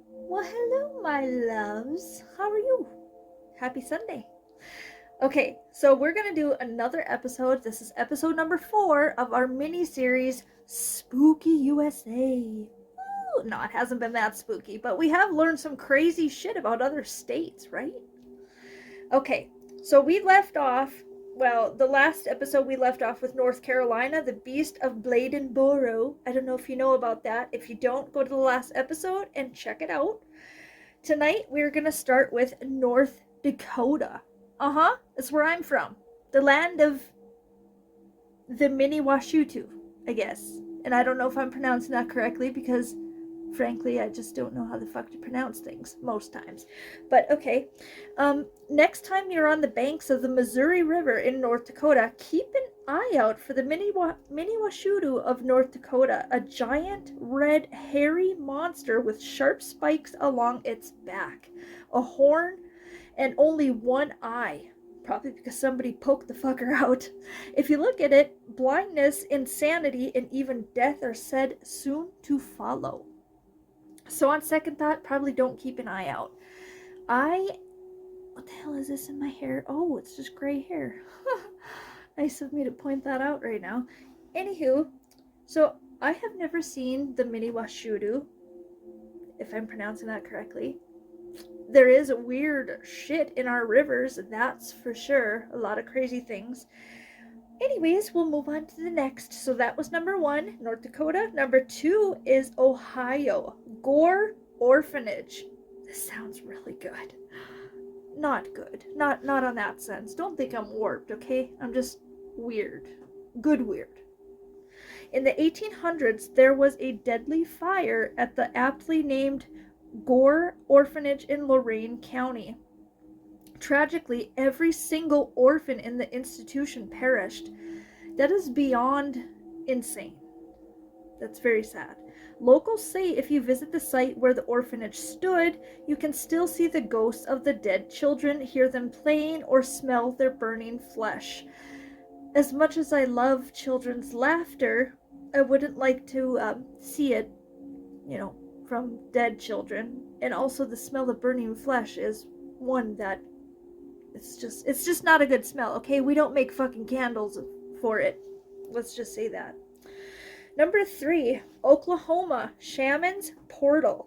Well, hello, my loves. How are you? Happy Sunday. Okay, so we're gonna do another episode. This is episode number 4 of our mini series, Spooky USA. Ooh, no, it hasn't been that spooky, but we have learned some crazy shit about other states, right? Okay, so we left off. Well, the last episode we left off with North Carolina, the Beast of Bladenboro. I don't know if you know about that. If you don't, go to the last episode and check it out. Tonight we're gonna start with North Dakota. That's where I'm from. The land of the Mini Washutu, I guess. And I don't know if I'm pronouncing that correctly because, frankly, I just don't know how the fuck to pronounce things most times. But okay. Next time you're on the banks of the Missouri River in North Dakota, keep an eye out for the Mini Washutu of North Dakota, a giant, red, hairy monster with sharp spikes along its back, a horn, and only one eye. Probably because somebody poked the fucker out. If you look at it, blindness, insanity, and even death are said soon to follow. So, on second thought, probably don't keep an eye out. What the hell is this in my hair? Oh, it's just gray hair. Nice of me to point that out right now. Anywho, so I have never seen the Mini Washudu, if I'm pronouncing that correctly. There is weird shit in our rivers, that's for sure. A lot of crazy things. Anyways, we'll move on to the next. So that was number 1, North Dakota. Number 2 is Ohio. Gore Orphanage. This sounds really good. Not good. Not on that sense. Don't think I'm warped, okay? I'm just weird. Good weird. In the 1800s, there was a deadly fire at the aptly named Gore Orphanage in Lorain County. Tragically, every single orphan in the institution perished. That is beyond insane. That's very sad. Locals say if you visit the site where the orphanage stood, you can still see the ghosts of the dead children, hear them playing, or smell their burning flesh. As much as I love children's laughter, I wouldn't like to see it, from dead children. And also, the smell of burning flesh is one that it's just not a good smell. Okay, we don't make fucking candles for it. Let's just say that. Number 3, Oklahoma, Shaman's Portal.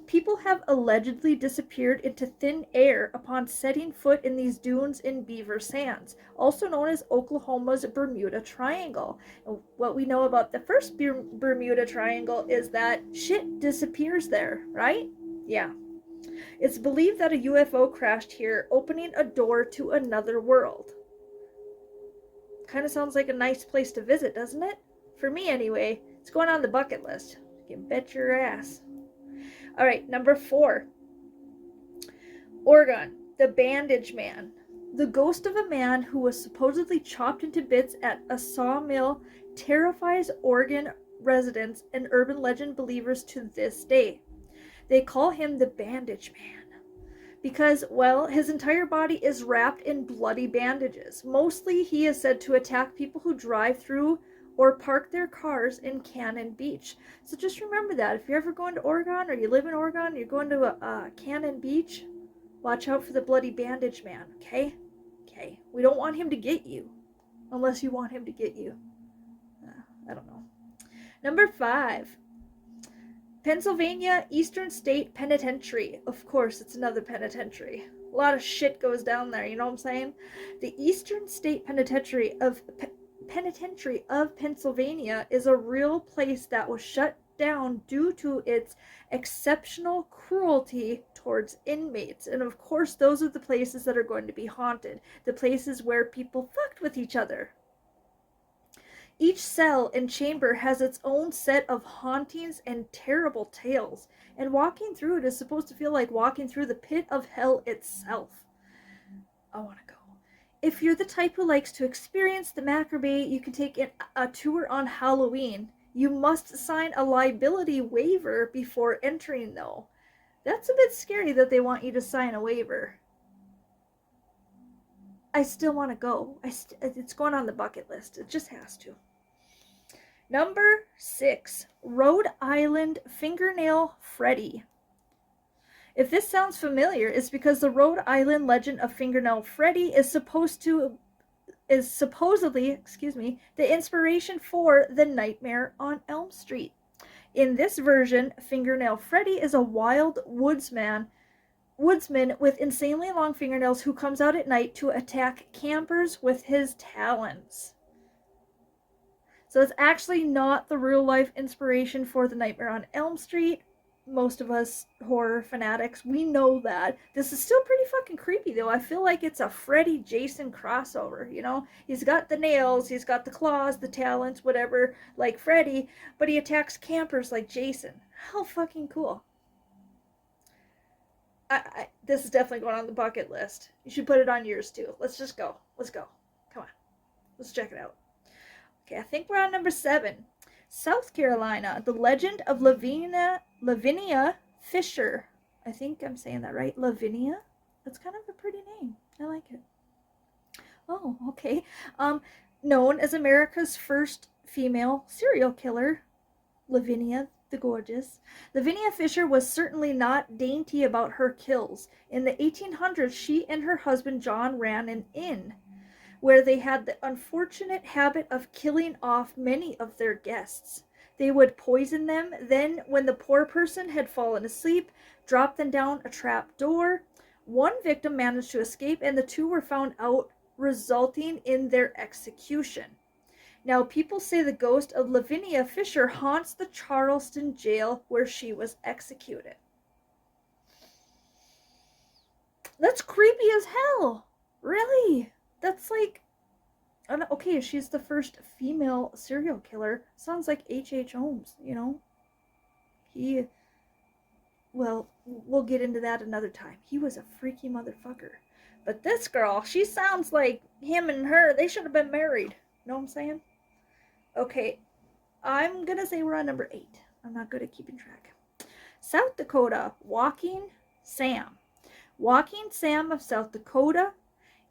People have allegedly disappeared into thin air upon setting foot in these dunes in Beaver Sands, also known as Oklahoma's Bermuda Triangle. And what we know about the first Bermuda Triangle is that shit disappears there, right? Yeah. It's believed that a UFO crashed here, opening a door to another world. Kind of sounds like a nice place to visit, doesn't it? For me, anyway. It's going on the bucket list. You can bet your ass. Alright, number 4. Oregon, the Bandage Man. The ghost of a man who was supposedly chopped into bits at a sawmill terrifies Oregon residents and urban legend believers to this day. They call him the Bandage Man because, well, his entire body is wrapped in bloody bandages. Mostly, he is said to attack people who drive through or park their cars in Cannon Beach. So just remember that. If you're ever going to Oregon or you live in Oregon, you're going to a Cannon Beach, watch out for the bloody Bandage Man, okay? Okay. We don't want him to get you. Unless you want him to get you. I don't know. Number 5. Pennsylvania Eastern State Penitentiary. Of course, it's another penitentiary. A lot of shit goes down there, you know what I'm saying? The Eastern State Penitentiary of Pennsylvania is a real place that was shut down due to its exceptional cruelty towards inmates. And of course, those are the places that are going to be haunted. The places where people fucked with each other. Each cell and chamber has its own set of hauntings and terrible tales, and walking through it is supposed to feel like walking through the pit of hell itself. I want to go. If you're the type who likes to experience the macabre, you can take a tour on Halloween. You must sign a liability waiver before entering, though. That's a bit scary that they want you to sign a waiver. I still want to go. It's going on the bucket list. It just has to. Number 6, Rhode Island Fingernail Freddy. If this sounds familiar, it's because the Rhode Island legend of Fingernail Freddy is supposedly, the inspiration for the Nightmare on Elm Street. In this version, Fingernail Freddy is a wild woodsman with insanely long fingernails who comes out at night to attack campers with his talons. So it's actually not the real life inspiration for the Nightmare on Elm Street. Most of us horror fanatics, we know that. This is still pretty fucking creepy though. I feel like it's a Freddy Jason crossover, you know? He's got the nails, he's got the claws, the talons, whatever, like Freddy, but he attacks campers like Jason. How fucking cool. This is definitely going on the bucket list. You should put it on yours too. Let's just go. Let's go. Come on. Let's check it out. Okay, I think we're on number 7. South Carolina, the legend of Lavinia Fisher. I think I'm saying that right. Lavinia? That's kind of a pretty name. I like it. Oh, okay. Known as America's first female serial killer, Lavinia the Gorgeous. Lavinia Fisher was certainly not dainty about her kills. In the 1800s, she and her husband John ran an inn where they had the unfortunate habit of killing off many of their guests. They would poison them, then when the poor person had fallen asleep, drop them down a trap door. One victim managed to escape and the 2 were found out, resulting in their execution. Now, people say the ghost of Lavinia Fisher haunts the Charleston jail where she was executed. That's creepy as hell. Really? That's like... Okay, she's the first female serial killer. Sounds like H.H. Holmes, you know? Well, we'll get into that another time. He was a freaky motherfucker. But this girl, she sounds like him and her, they should have been married. Know what I'm saying? Okay, I'm gonna say we're on number 8. I'm not good at keeping track. South Dakota, Walking Sam. Walking Sam of South Dakota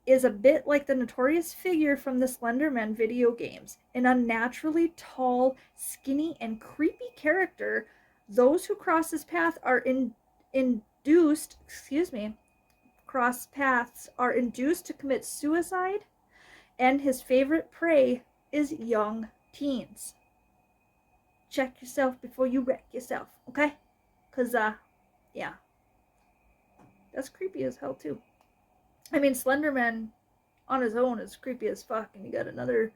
is a bit like the notorious figure from the Slender Man video games. An unnaturally tall, skinny, and creepy character. Those who cross his path are cross paths are induced to commit suicide, and his favorite prey is young teens. Check yourself before you wreck yourself, okay? Because, yeah. That's creepy as hell, too. I mean, Slenderman on his own is creepy as fuck, and you got another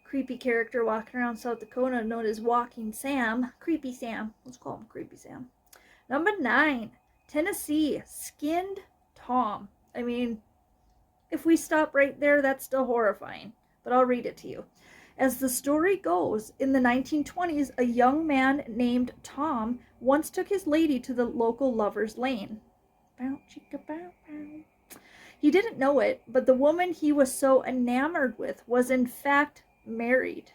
creepy character walking around South Dakota known as Walking Sam. Creepy Sam. Let's call him Creepy Sam. Number 9, Tennessee, Skinned Tom. I mean, if we stop right there, that's still horrifying, but I'll read it to you. As the story goes, in the 1920s, a young man named Tom once took his lady to the local lover's lane. Bow, chicka, bow, bow. He didn't know it, but the woman he was so enamored with was in fact married.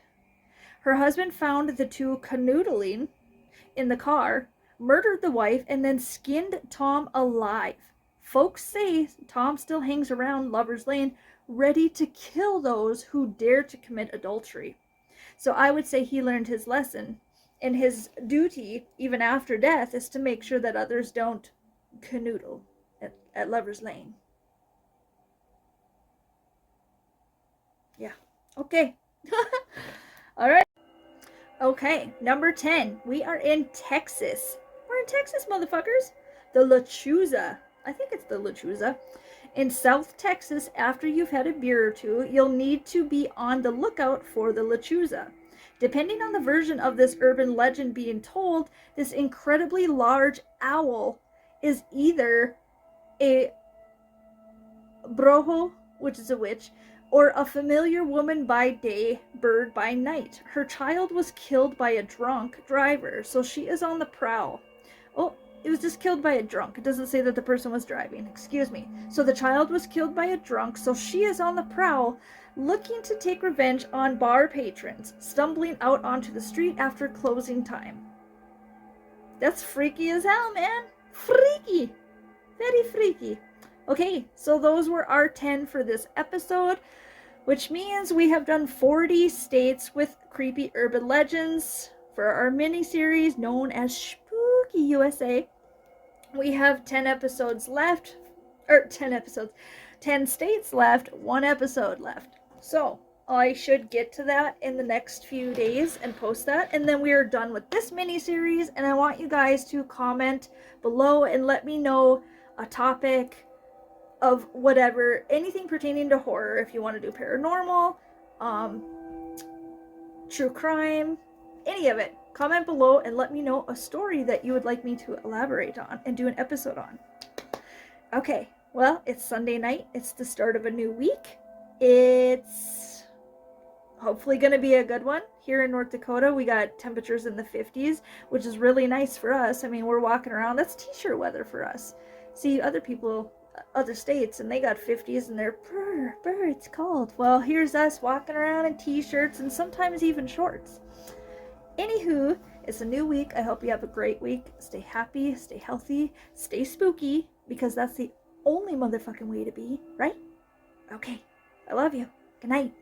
Her husband found the 2 canoodling in the car, murdered the wife, and then skinned Tom alive. Folks say Tom still hangs around Lover's Lane, ready to kill those who dare to commit adultery. So I would say he learned his lesson, and his duty, even after death, is to make sure that others don't canoodle at Lover's Lane. Yeah. Okay. All right. Okay, number 10. We are in Texas. We're in Texas, motherfuckers. The Lechuza. I think it's the Lechuza. In South Texas, after you've had a beer or 2, you'll need to be on the lookout for the Lechuza. Depending on the version of this urban legend being told, this incredibly large owl is either a brujo, which is a witch, or a familiar woman by day, bird by night. Her child was killed by a drunk driver, so she is on the prowl. Oh, it was just killed by a drunk. It doesn't say that the person was driving. Excuse me. So the child was killed by a drunk, so she is on the prowl, looking to take revenge on bar patrons, stumbling out onto the street after closing time. That's freaky as hell, man. Freaky. Very freaky. Okay, so those were our 10 for this episode, which means we have done 40 states with creepy urban legends for our mini-series known as Spooky USA. We have 10 episodes left, or 10 episodes, 10 states left, 1 episode left. So I should get to that in the next few days and post that, and then we are done with this mini series. And I want you guys to comment below and let me know a topic of whatever, anything pertaining to horror. If you want to do paranormal, true crime, any of it, comment below and let me know a story that you would like me to elaborate on and do an episode on. Okay, well, it's Sunday night. It's the start of a new week. It's hopefully going to be a good one. Here in North Dakota, we got temperatures in the 50s, which is really nice for us. I mean, we're walking around. That's t-shirt weather for us. See, other people, other states, and they got 50s and they're, brr, it's cold. Well, here's us walking around in t-shirts and sometimes even shorts. Anywho, it's a new week. I hope you have a great week. Stay happy, stay healthy, stay spooky, because that's the only motherfucking way to be, right? Okay, I love you. Good night.